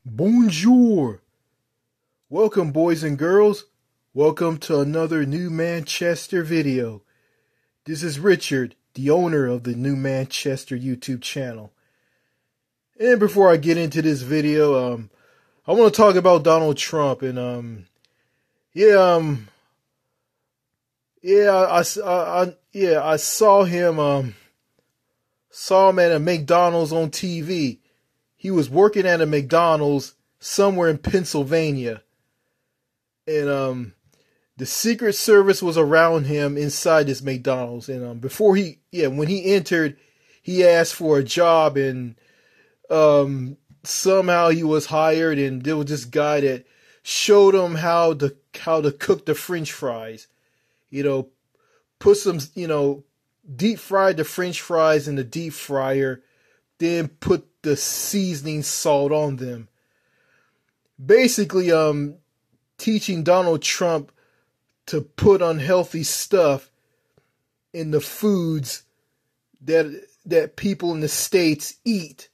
Bonjour. Welcome, boys and girls. Welcome to another New Manchester video. This is Richard, the owner of the New Manchester YouTube channel. And before I get into this video, I want to talk about Donald Trump. And I saw him at a McDonald's on TV. He was working at a McDonald's somewhere in Pennsylvania. And the Secret Service was around him inside this McDonald's. And when he entered, he asked for a job, and somehow he was hired. And there was this guy that showed him how to cook the French fries. Put some, deep fried the French fries in the deep fryer, then put the seasoning salt on them. Basically, teaching Donald Trump to put unhealthy stuff in the foods that people in the States eat,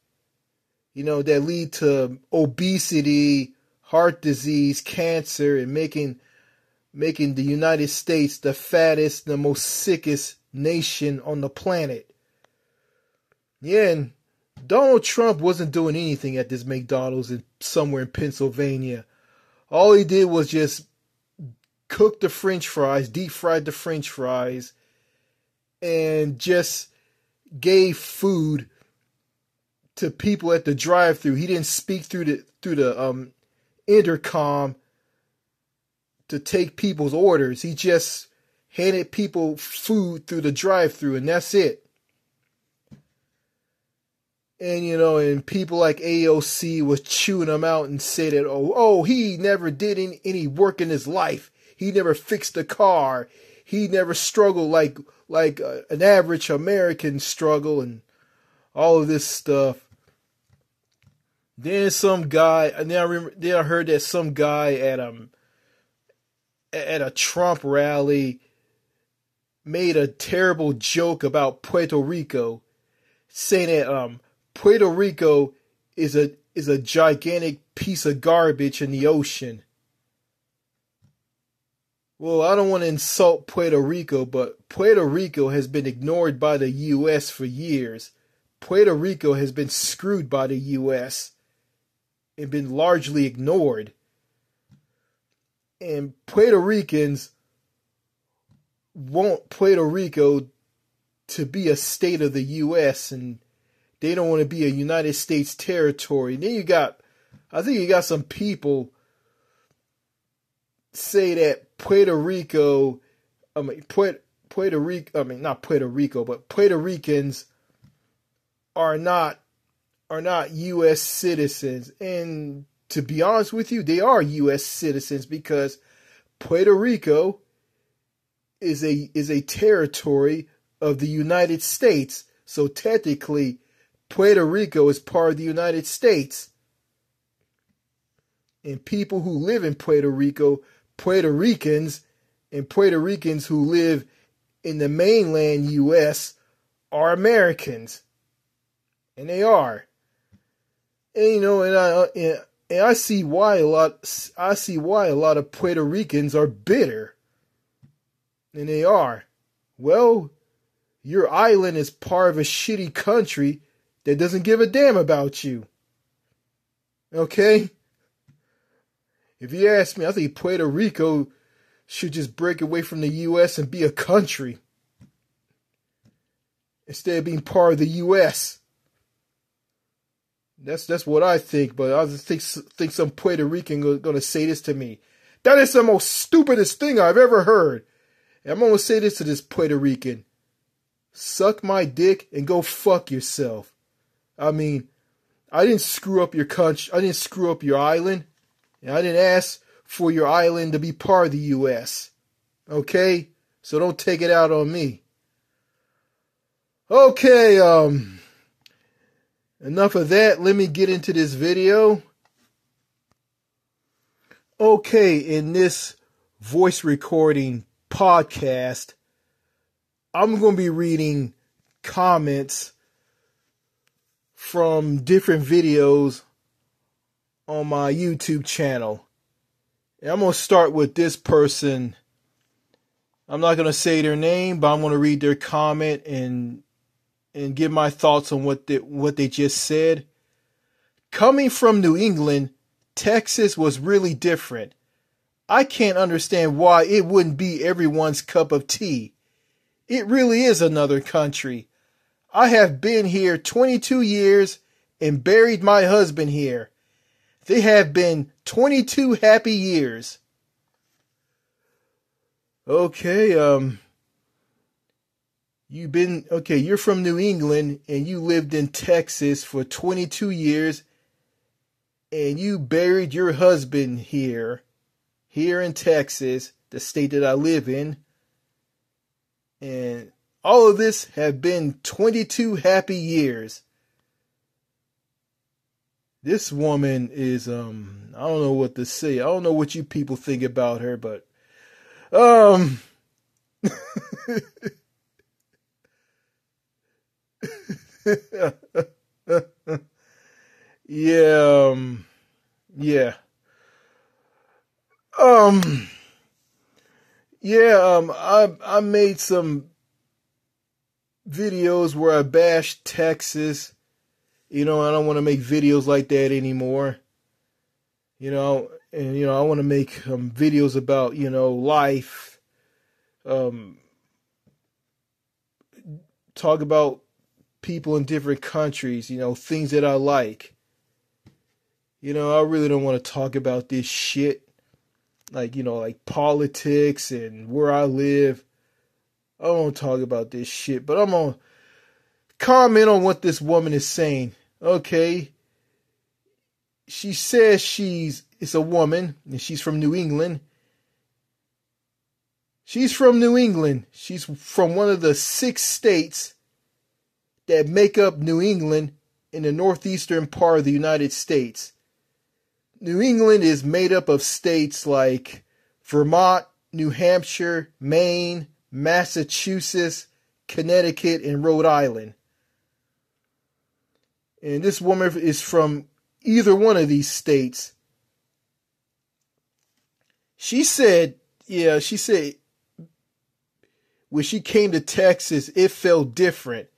that lead to obesity, heart disease, cancer, and making the United States the fattest, the most sickest nation on the planet. Yeah, and Donald Trump wasn't doing anything at this McDonald's somewhere in Pennsylvania. All he did was just cook the French fries, deep fried the French fries, and just gave food to people at the drive-thru. He didn't speak through the intercom to take people's orders. He just handed people food through the drive-thru, and that's it. And, and people like AOC was chewing him out and said that, he never did any work in his life. He never fixed a car. He never struggled like an average American struggle, and all of this stuff. Then I heard that some guy at a Trump rally made a terrible joke about Puerto Rico, saying that Puerto Rico is a gigantic piece of garbage in the ocean. Well, I don't want to insult Puerto Rico, but Puerto Rico has been ignored by the U.S. for years. Puerto Rico has been screwed by the U.S. and been largely ignored. And Puerto Ricans want Puerto Rico to be a state of the U.S., and they don't want to be a United States territory. And then I think you got some people say that Puerto Ricans are not U.S. citizens. And to be honest with you, they are U.S. citizens, because Puerto Rico is a territory of the United States. So technically, Puerto Rico is part of the United States. And people who live in Puerto Rico, Puerto Ricans, and Puerto Ricans who live in the mainland U.S. are Americans. And they are. And I see why a lot of Puerto Ricans are bitter. And they are. Well, your island is part of a shitty country that doesn't give a damn about you. Okay? If you ask me, I think Puerto Rico should just break away from the U.S. and be a country instead of being part of the U.S. That's what I think, but I just think some Puerto Rican is going to say this to me. That is the most stupidest thing I've ever heard. And I'm going to say this to this Puerto Rican. Suck my dick and go fuck yourself. I mean, I didn't screw up your country. I didn't screw up your island. And I didn't ask for your island to be part of the U.S. Okay? So don't take it out on me. Okay, enough of that. Let me get into this video. Okay, in this voice recording podcast, I'm going to be reading comments from different videos on my YouTube channel. And I'm going to start with this person. I'm not going to say their name, but I'm going to read their comment and give my thoughts on what they just said. Coming from New England, Texas was really different. I can't understand why it wouldn't be everyone's cup of tea. It really is another country. I have been here 22 years and buried my husband here. They have been 22 happy years. Okay, you're from New England and you lived in Texas for 22 years and you buried your husband here in Texas, the state that I live in. And all of this have been 22 happy years. This woman is, I don't know what to say. I don't know what you people think about her, but, yeah, yeah. I made some videos where I bashed Texas. I don't want to make videos like that anymore. I want to make videos about, life. Talk about people in different countries, things that I like. I really don't want to talk about this shit. Like politics and where I live. I don't want to talk about this shit, but I'm going to comment on what this woman is saying. Okay. She says it's a woman and she's from New England. She's from New England. She's from one of the 6 states that make up New England in the northeastern part of the United States. New England is made up of states like Vermont, New Hampshire, Maine, Massachusetts, Connecticut, and Rhode Island. And this woman is from either one of these states. She said when she came to Texas, it felt different.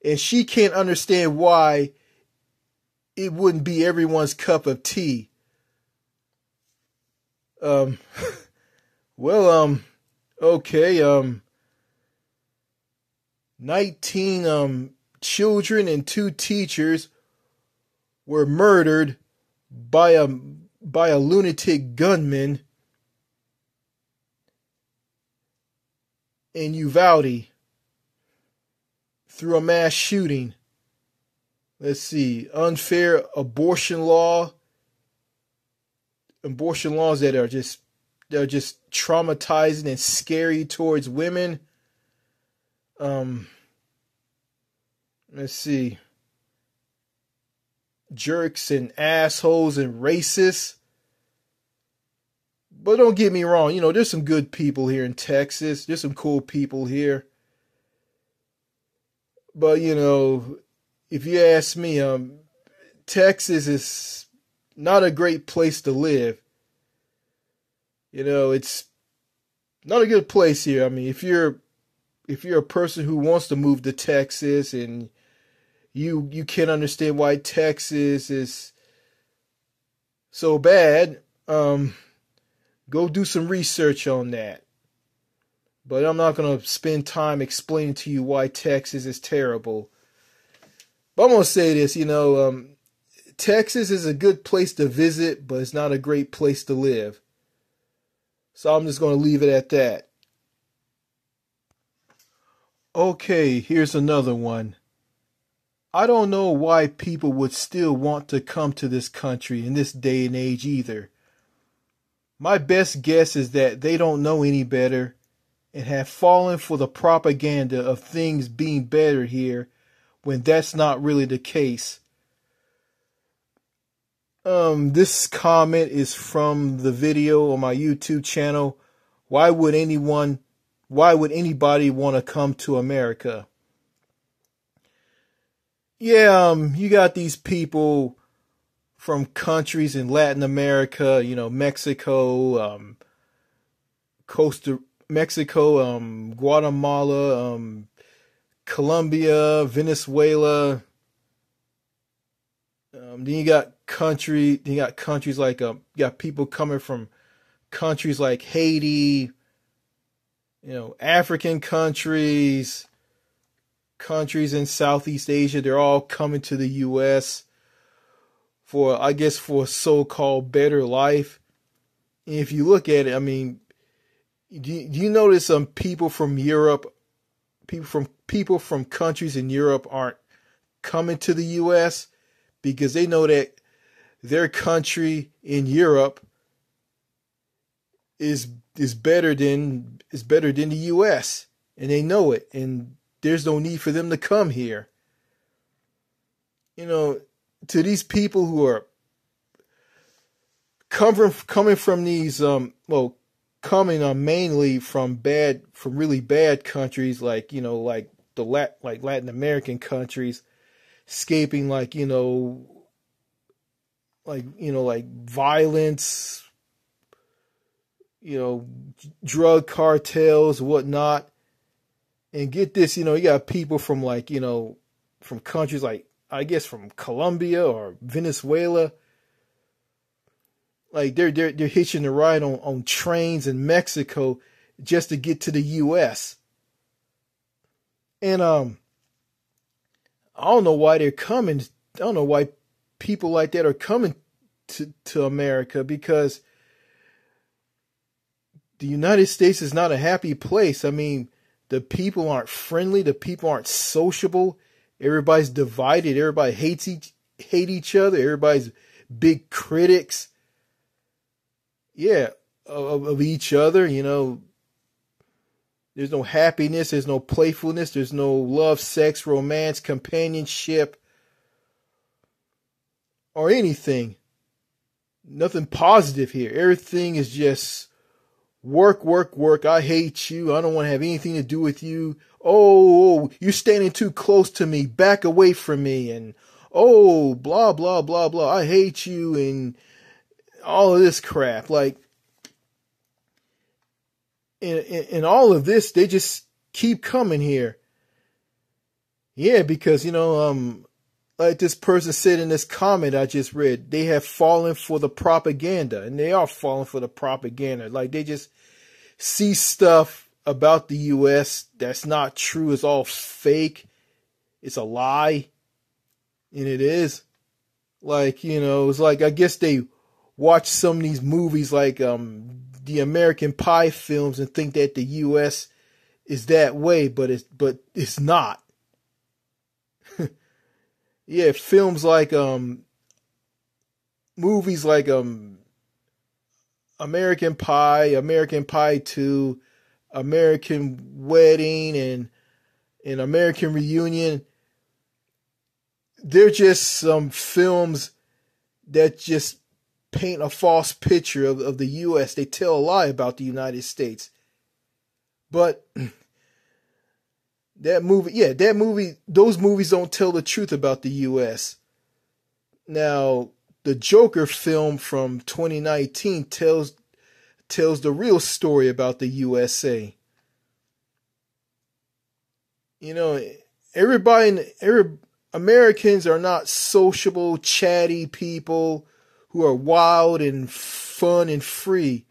And she can't understand why it wouldn't be everyone's cup of tea. Okay. 19 children and 2 teachers were murdered by a lunatic gunman in Uvalde through a mass shooting. Let's see, unfair abortion laws that are just traumatizing and scary towards women. Let's see, jerks and assholes and racists. But don't get me wrong, there's some good people here in Texas. There's some cool people here. But, if you ask me, Texas is not a great place to live. It's not a good place here. I mean, if you're a person who wants to move to Texas and you can't understand why Texas is so bad, go do some research on that. But I'm not going to spend time explaining to you why Texas is terrible. But I'm going to say this, Texas is a good place to visit, but it's not a great place to live. So I'm just going to leave it at that. Okay, here's another one. I don't know why people would still want to come to this country in this day and age either. My best guess is that they don't know any better and have fallen for the propaganda of things being better here when that's not really the case. This comment is from the video on my YouTube channel. Why would anybody want to come to America? Yeah, you got these people from countries in Latin America, Mexico, Guatemala, Colombia, Venezuela. Then you got countries like you got people coming from countries like Haiti, African countries in Southeast Asia. They're all coming to the U.S. for, I guess, for a so-called better life. And if you look at it, I mean, do you notice some people from Europe, people from countries in Europe aren't coming to the U.S. because they know that their country in Europe is better than the U.S. and they know it, and there's no need for them to come here. To these people who are coming from these coming mainly from really bad countries like Latin American countries, escaping like violence, drug cartels, whatnot. And get this, you got people from from countries like, I guess, from Colombia or Venezuela. Like they're hitching a ride on trains in Mexico just to get to the U.S. And I don't know why they're coming. I don't know why people like that are coming to America, because the United States is not a happy place. I mean, the people aren't friendly. The people aren't sociable. Everybody's divided. Everybody hate each other. Everybody's big critics. Yeah, of each other. There's no happiness. There's no playfulness. There's no love, sex, romance, companionship, or anything. Nothing positive here. Everything is just work, work, work. I hate you. I don't want to have anything to do with you. Oh, you're standing too close to me. Back away from me. And oh, blah, blah, blah, blah. I hate you. And all of this crap. Like, in all of this, they just keep coming here. Yeah, because, like this person said in this comment I just read, they have fallen for the propaganda, and they are falling for the propaganda. Like they just see stuff about the U.S. that's not true. It's all fake. It's a lie. And it is. Like, it's like, I guess they watch some of these movies like the American Pie films and think that the U.S. is that way, but it's not. Yeah, films like movies like American Pie, American Pie 2, American Wedding, and American Reunion. They're just some films that just paint a false picture of the U.S. They tell a lie about the United States. But those movies don't tell the truth about the U.S. Now, the Joker film from 2019 tells the real story about the USA. Americans are not sociable, chatty people who are wild and fun and free.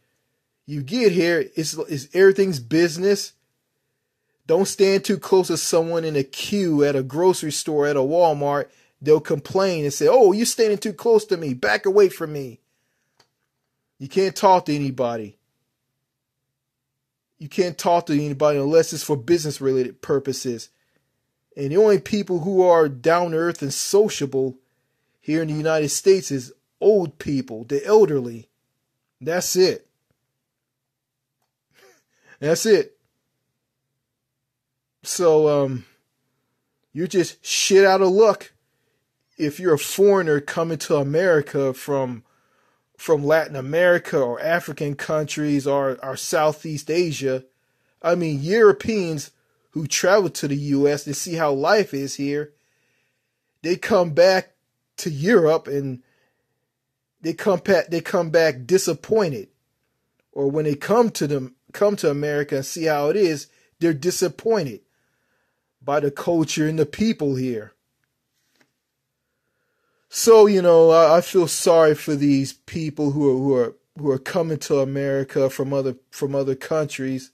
You get here, it's everything's business. Don't stand too close to someone in a queue at a grocery store, at a Walmart. They'll complain and say, oh, you're standing too close to me. Back away from me. You can't talk to anybody. You can't talk to anybody unless it's for business-related purposes. And the only people who are down to earth and sociable here in the United States is old people, the elderly. That's it. That's it. So, you're just shit out of luck if you're a foreigner coming to America from Latin America or African countries or Southeast Asia. I mean, Europeans who travel to the U.S. to see how life is here, they come back to Europe and they come back disappointed, or when they come to America and see how it is, they're disappointed by the culture and the people here. So, you know, I feel sorry for these people who are coming to America from other countries.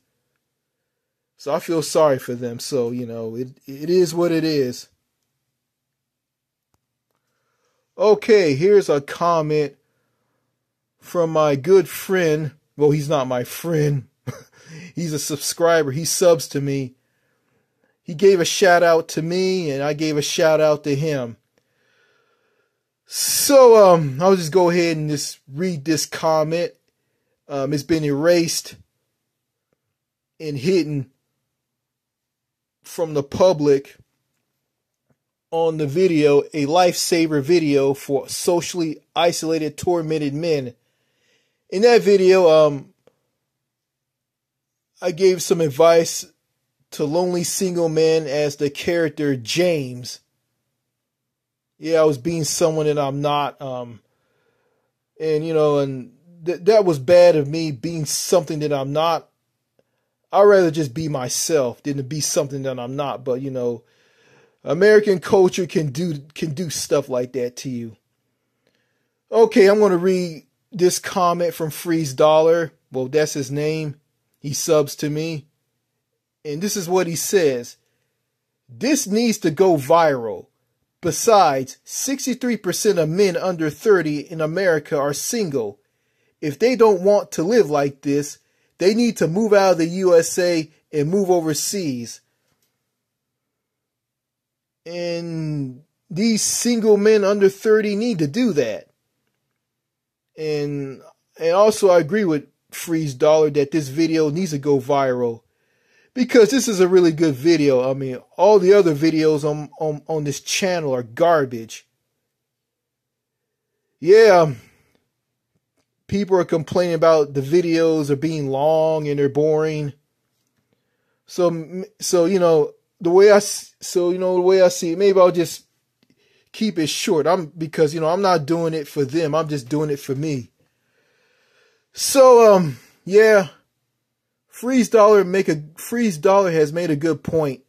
So I feel sorry for them. So, you know, it is what it is. Okay, here's a comment from my good friend. Well, he's not my friend. He's a subscriber. He subs to me. He gave a shout out to me, and I gave a shout out to him. So, I'll just go ahead and just read this comment. It's been erased and hidden from the public on the video, a lifesaver video for socially isolated, tormented men. In that video, I gave some advice to lonely single men as the character James. Yeah, I was being someone that I'm not. And, you know, and that was bad of me, being something that I'm not. I'd rather just be myself than to be something that I'm not. But, you know, American culture can do stuff like that to you. Okay, I'm going to read this comment from Freeze Dollar. Well, that's his name. He subs to me. And this is what he says. This needs to go viral. Besides, 63% of men under 30 in America are single. If they don't want to live like this, they need to move out of the USA and move overseas. And these single men under 30 need to do that. And also I agree with Freeze Dollar that this video needs to go viral, because this is a really good video. I mean, all the other videos on this channel are garbage. Yeah, people are complaining about the videos are being long and they're boring. So you know, the way I see it, maybe I'll just keep it short. Because you know, I'm not doing it for them. I'm just doing it for me. So yeah, Freeze Dollar has made a good point.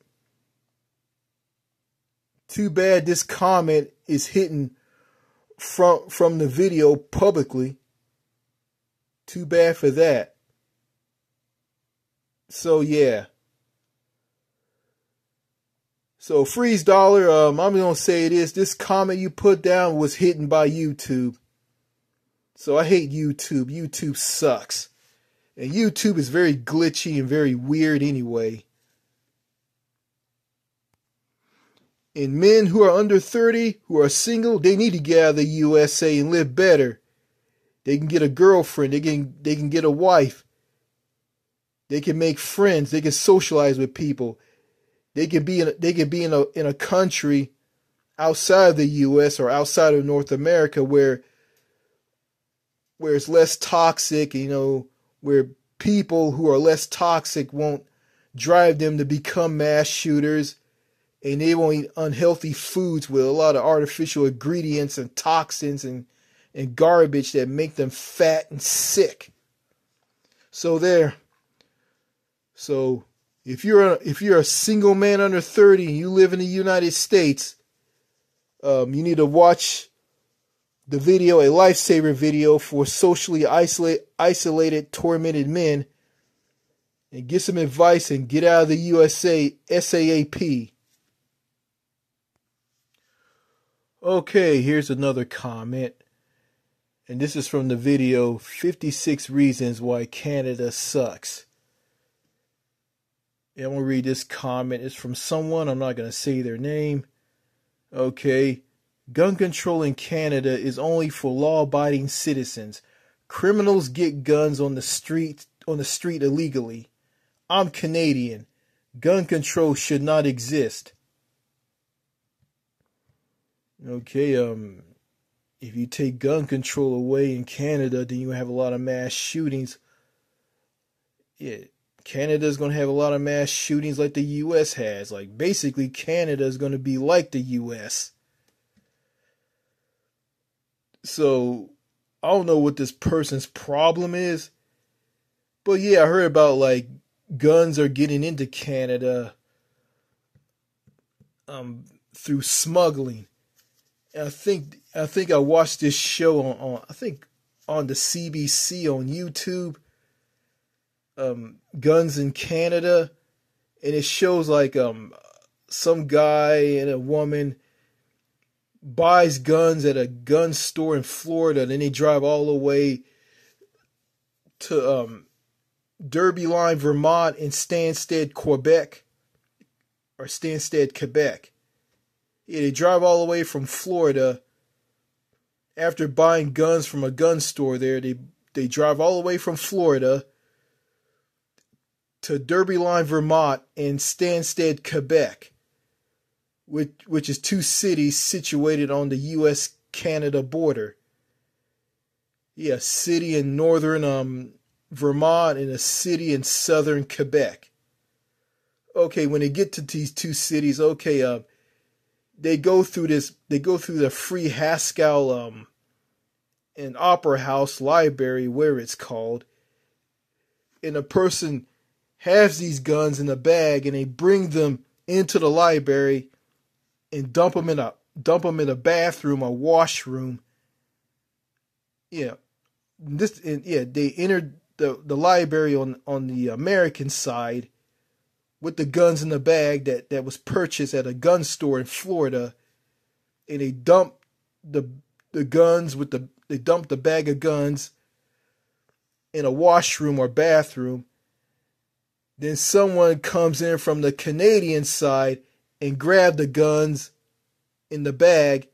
Too bad this comment is hidden from the video publicly. Too bad for that. So yeah. So Freeze Dollar, I'm gonna say this comment you put down was hidden by YouTube. So I hate YouTube. YouTube sucks. And YouTube is very glitchy and very weird anyway. And men who are under 30, who are single, they need to get out of the USA and live better. They can get a girlfriend. They can get a wife. They can make friends. They can socialize with people. They can be in a country outside of the U.S. or outside of North America where it's less toxic, you know, where people who are less toxic won't drive them to become mass shooters, and they won't eat unhealthy foods with a lot of artificial ingredients and toxins and garbage that make them fat and sick. So there. So if you're a single man under 30 and you live in the United States, you need to watch the video, a lifesaver video for socially isolated, tormented men, and get some advice and get out of the USA SAAP. Okay, here's another comment. And this is from the video, 56 Reasons Why Canada Sucks. Yeah, I'm going to read this comment. It's from someone. I'm not going to say their name. Okay. Gun control in Canada is only for law-abiding citizens. Criminals get guns on the street illegally. I'm Canadian. Gun control should not exist. Okay, if you take gun control away in Canada, then you have a lot of mass shootings. Yeah, Canada's going to have a lot of mass shootings like the U.S. has. Like, basically, Canada is going to be like the U.S. So, I don't know what this person's problem is, but yeah, I heard about like guns are getting into Canada through smuggling. And I watched this show on I think on the CBC on YouTube, Guns in Canada, and it shows like some guy and a woman buys guns at a gun store in Florida, and then they drive all the way to Derby Line, Vermont, and Stansted, Quebec. Yeah, they drive all the way from Florida. After buying guns from a gun store there, they drive all the way from Florida to Derby Line, Vermont, and Stansted, Quebec, which is two cities situated on the U.S.-Canada border. Yeah, a city in northern Vermont and a city in southern Quebec. Okay, when they get to these two cities, okay, they go through the Free Haskell and Opera House Library, where it's called, and a person has these guns in a bag, and they bring them into the library and dump them in a bathroom or washroom. Yeah, they entered the library on the American side with the guns in the bag that was purchased at a gun store in Florida, and they dump the guns they dump the bag of guns in a washroom or bathroom. Then someone comes in from the Canadian side and grab the guns in the bag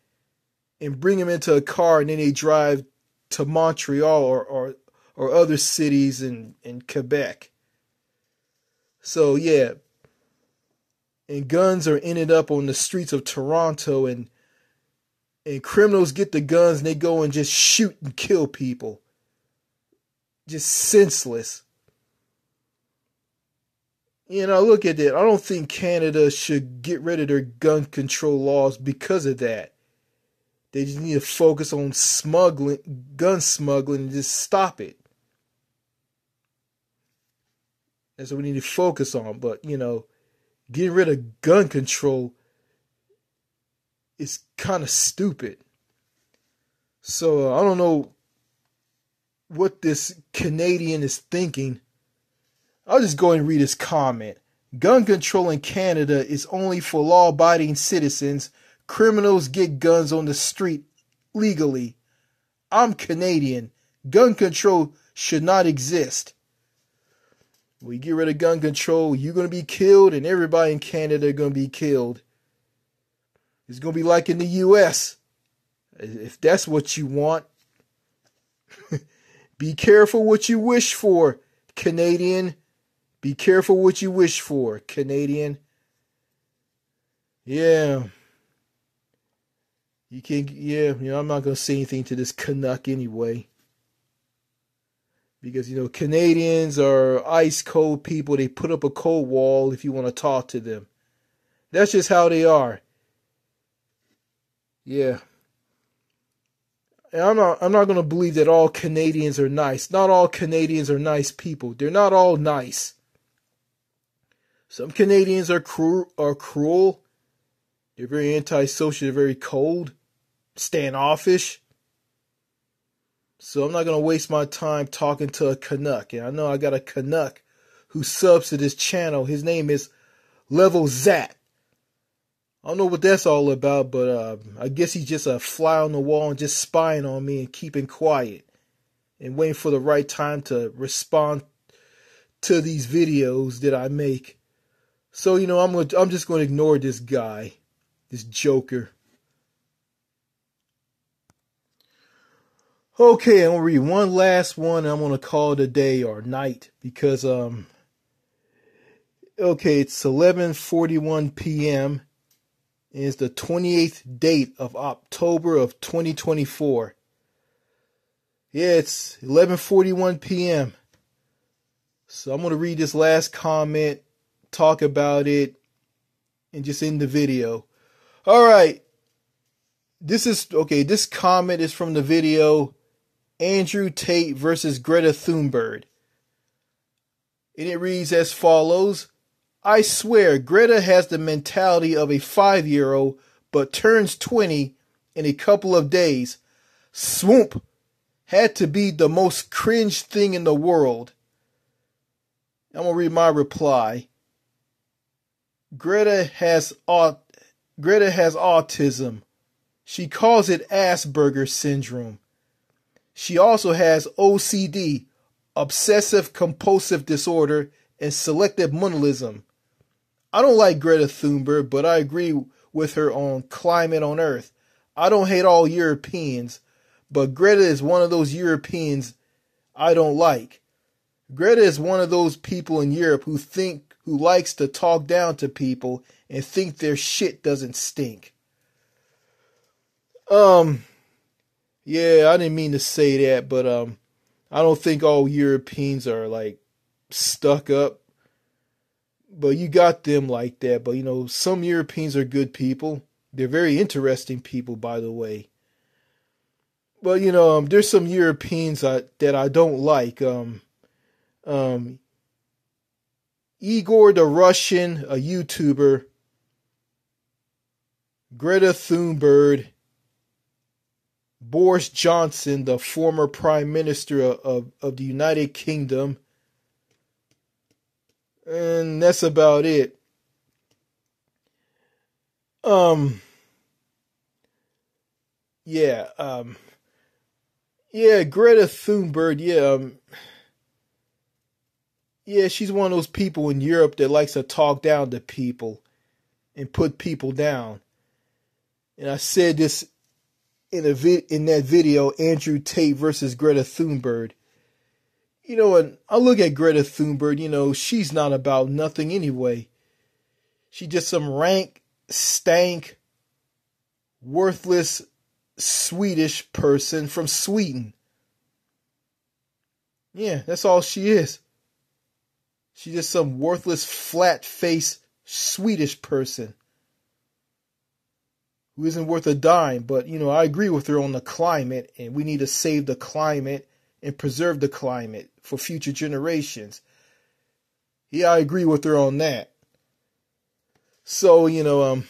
and bring them into a car, and then they drive to Montreal or other cities in Quebec. So yeah, and guns are ended up on the streets of Toronto, and criminals get the guns and they go and just shoot and kill people. Just senseless. You know, look at that. I don't think Canada should get rid of their gun control laws because of that. They just need to focus on gun smuggling, and just stop it. That's what we need to focus on. But, you know, getting rid of gun control is kind of stupid. So I don't know what this Canadian is thinking. I'll just go and read his comment. Gun control in Canada is only for law-abiding citizens. Criminals get guns on the street legally. I'm Canadian. Gun control should not exist. We get rid of gun control, you're going to be killed, and everybody in Canada are going to be killed. It's going to be like in the U.S. If that's what you want. Be careful what you wish for, Canadian. Be careful what you wish for, Canadian. Yeah. You can't, yeah, you know, I'm not going to say anything to this Canuck anyway. Because, you know, Canadians are ice cold people. They put up a cold wall if you want to talk to them. That's just how they are. Yeah. And I'm not going to believe that all Canadians are nice. Not all Canadians are nice people. They're not all nice. Some Canadians are cruel. They're very antisocial. They're very cold, standoffish. So I'm not going to waste my time talking to a Canuck. And I know I got a Canuck who subs to this channel. His name is Level Zat. I don't know what that's all about, but I guess he's just a fly on the wall and just spying on me and keeping quiet and waiting for the right time to respond to these videos that I make. So, you know, I'm just going to ignore this guy, this joker. Okay, I'm going to read one last one, and I'm going to call it a day or night because, okay, it's 11:41 p.m. and it's the 28th date of October of 2024. Yeah, it's 11:41 p.m. So I'm going to read this last comment, talk about it, and just end the video. All right. This comment is from the video Andrew Tate versus Greta Thunberg. And it reads as follows. I swear Greta has the mentality of a 5-year-old but turns 20 in a couple of days. Swoop had to be the most cringe thing in the world. I'm going to read my reply. Greta has autism. She calls it Asperger's syndrome. She also has OCD, obsessive compulsive disorder, and selective mutism. I don't like Greta Thunberg, but I agree with her on climate on Earth. I don't hate all Europeans, but Greta is one of those Europeans I don't like. Greta is one of those people in Europe who likes to talk down to people and think their shit doesn't stink. Yeah, I didn't mean to say that, but I don't think all Europeans are like stuck up. But you got them like that. But, you know, some Europeans are good people. They're very interesting people, by the way. But, you know, there's some Europeans that I don't like. Igor the Russian, a YouTuber. Greta Thunberg. Boris Johnson, the former Prime Minister of the United Kingdom. And that's about it. Yeah, Greta Thunberg, yeah, she's one of those people in Europe that likes to talk down to people and put people down. And I said this in that video, Andrew Tate versus Greta Thunberg. You know, and I look at Greta Thunberg, you know, she's not about nothing anyway. She's just some rank, stank, worthless Swedish person from Sweden. Yeah, that's all she is. She's just some worthless, flat-faced Swedish person who isn't worth a dime. But, you know, I agree with her on the climate, and we need to save the climate and preserve the climate for future generations. Yeah, I agree with her on that. So, you know,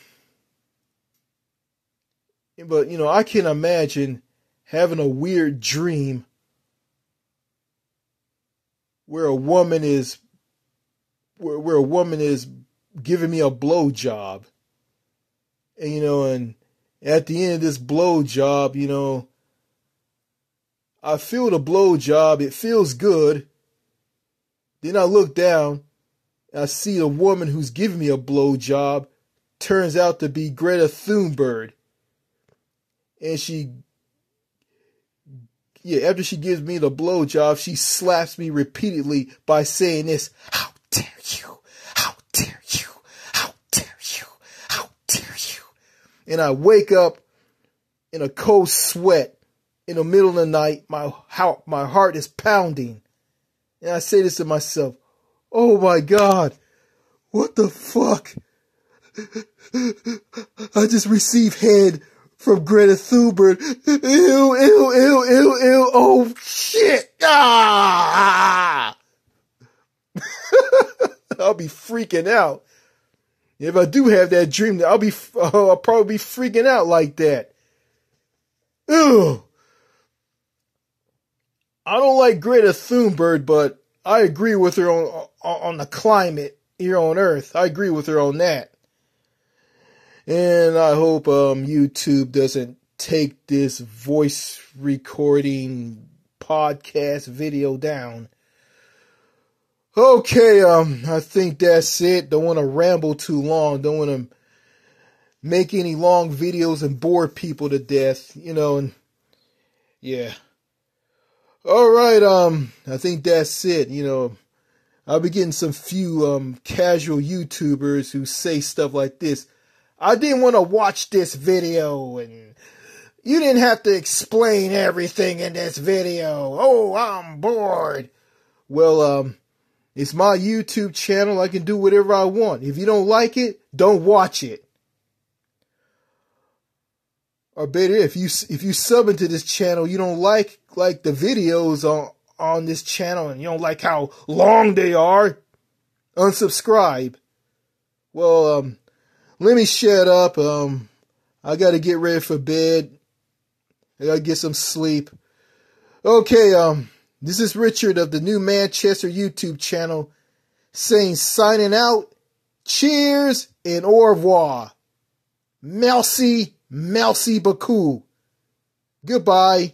but, you know, I can imagine having a weird dream where a woman is giving me a blowjob. And, you know, and at the end of this blowjob, you know, I feel the blowjob. It feels good. Then I look down. I see a woman who's giving me a blowjob. Turns out to be Greta Thunberg. And after she gives me the blowjob, she slaps me repeatedly by saying this: "How dare you? How dare you? How dare you? How dare you?" And I wake up in a cold sweat in the middle of the night. My heart is pounding. And I say this to myself: oh my God, what the fuck? I just received head from Greta Thunberg. Ew, ew, ew, ew, ew. Oh shit. Ah! I'll be freaking out. If I do have that dream, I'll probably be freaking out like that. Ew. I don't like Greta Thunberg, but I agree with her on the climate here on Earth. I agree with her on that. And I hope YouTube doesn't take this voice recording podcast video down. Okay, I think that's it. Don't want to ramble too long. Don't want to make any long videos and bore people to death, you know, and yeah. All right, I think that's it. You know, I'll be getting some few casual YouTubers who say stuff like this: "I didn't want to watch this video, and you didn't have to explain everything in this video. Oh, I'm bored." Well, it's my YouTube channel. I can do whatever I want. If you don't like it, don't watch it. Or better, if you sub into this channel you don't like, like the videos on this channel and you don't like how long they are, unsubscribe. Well, let me shut up. I got to get ready for bed. I got to get some sleep. Okay, this is Richard of the New Manchester YouTube channel saying signing out. Cheers and au revoir. Merci beaucoup. Goodbye.